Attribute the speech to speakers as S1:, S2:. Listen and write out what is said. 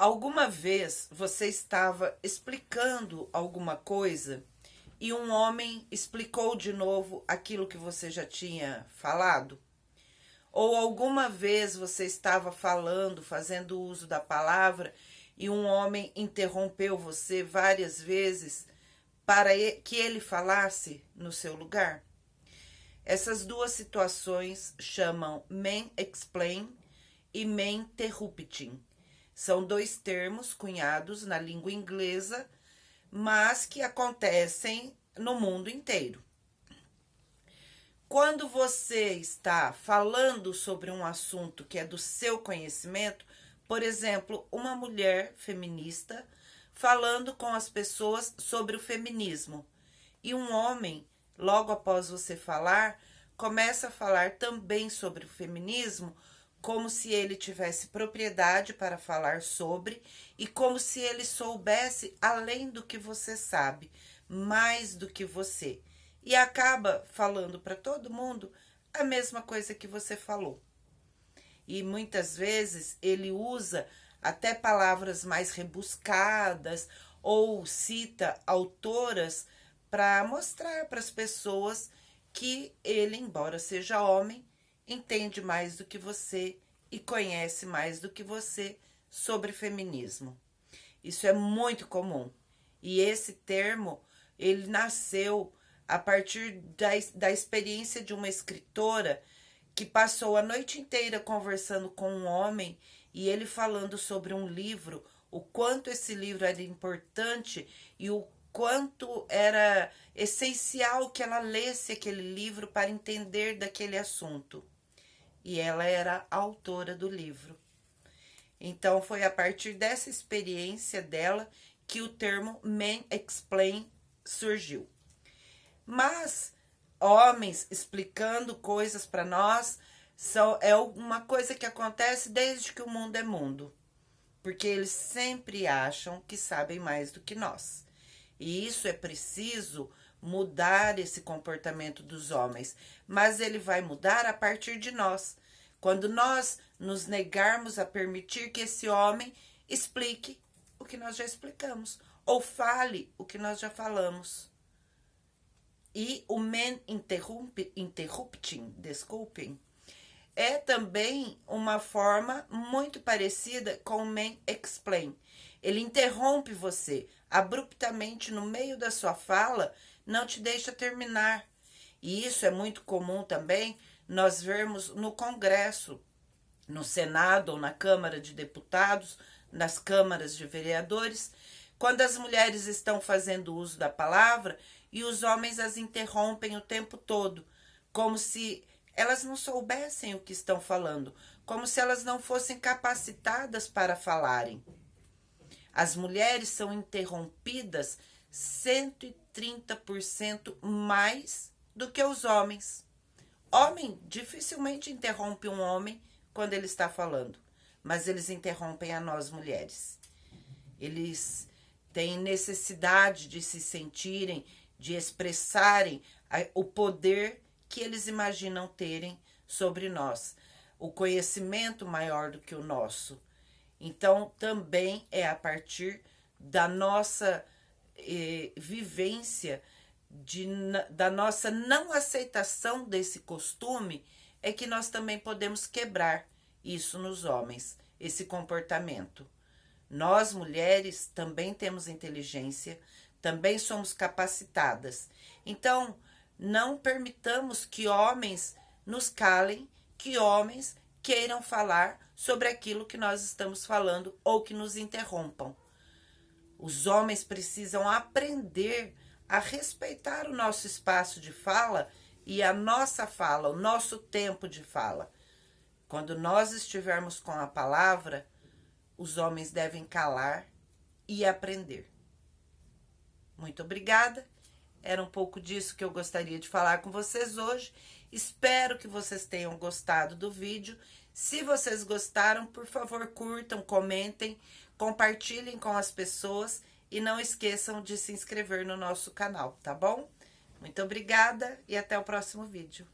S1: Alguma vez você estava explicando alguma coisa e um homem explicou de novo aquilo que você já tinha falado? Ou alguma vez você estava falando, fazendo uso da palavra e um homem interrompeu você várias vezes para que ele falasse no seu lugar? Essas duas situações chamam mansplain e maninterrupting. São dois termos cunhados na língua inglesa, mas que acontecem no mundo inteiro. Quando você está falando sobre um assunto que é do seu conhecimento, por exemplo, uma mulher feminista falando com as pessoas sobre o feminismo, e um homem, logo após você falar, começa a falar também sobre o feminismo, como se ele tivesse propriedade para falar sobre e como se ele soubesse além do que você sabe, mais do que você. E acaba falando para todo mundo a mesma coisa que você falou. E muitas vezes ele usa até palavras mais rebuscadas ou cita autoras para mostrar para as pessoas que ele, embora seja homem, entende mais do que você e conhece mais do que você sobre feminismo. Isso é muito comum. E esse termo, ele nasceu a partir da experiência de uma escritora que passou a noite inteira conversando com um homem e ele falando sobre um livro, o quanto esse livro era importante e o quanto era essencial que ela lesse aquele livro para entender daquele assunto. E ela era a autora do livro. Então foi a partir dessa experiência dela que o termo mansplain surgiu. Mas homens explicando coisas para nós é uma coisa que acontece desde que o mundo é mundo. Porque eles sempre acham que sabem mais do que nós. E isso é preciso mudar esse comportamento dos homens. Mas ele vai mudar a partir de nós. Quando nós nos negarmos a permitir que esse homem explique o que nós já explicamos. Ou fale o que nós já falamos. E o maninterrupting, desculpem, é também uma forma muito parecida com o mansplain. Ele interrompe você abruptamente no meio da sua fala, não te deixa terminar. E isso é muito comum também nós vermos no Congresso, no Senado ou na Câmara de Deputados, nas câmaras de vereadores, quando as mulheres estão fazendo uso da palavra e os homens as interrompem o tempo todo, como se elas não soubessem o que estão falando, como se elas não fossem capacitadas para falarem. As mulheres são interrompidas 130% mais do que os homens. Homem dificilmente interrompe um homem quando ele está falando, mas eles interrompem a nós mulheres. Eles têm necessidade de se sentirem, de expressarem o poder que eles imaginam terem sobre nós, o conhecimento maior do que o nosso. Então, também é a partir da nossa vivência, da nossa não aceitação desse costume, é que nós também podemos quebrar isso nos homens, esse comportamento. Nós, mulheres, também temos inteligência, também somos capacitadas. Então, não permitamos que homens nos calem, que homens queiram falar sobre aquilo que nós estamos falando ou que nos interrompam. Os homens precisam aprender a respeitar o nosso espaço de fala e a nossa fala, o nosso tempo de fala. Quando nós estivermos com a palavra, os homens devem calar e aprender. Muito obrigada. Era um pouco disso que eu gostaria de falar com vocês hoje. Espero que vocês tenham gostado do vídeo. Se vocês gostaram, por favor, curtam, comentem, compartilhem com as pessoas e não esqueçam de se inscrever no nosso canal, tá bom? Muito obrigada e até o próximo vídeo.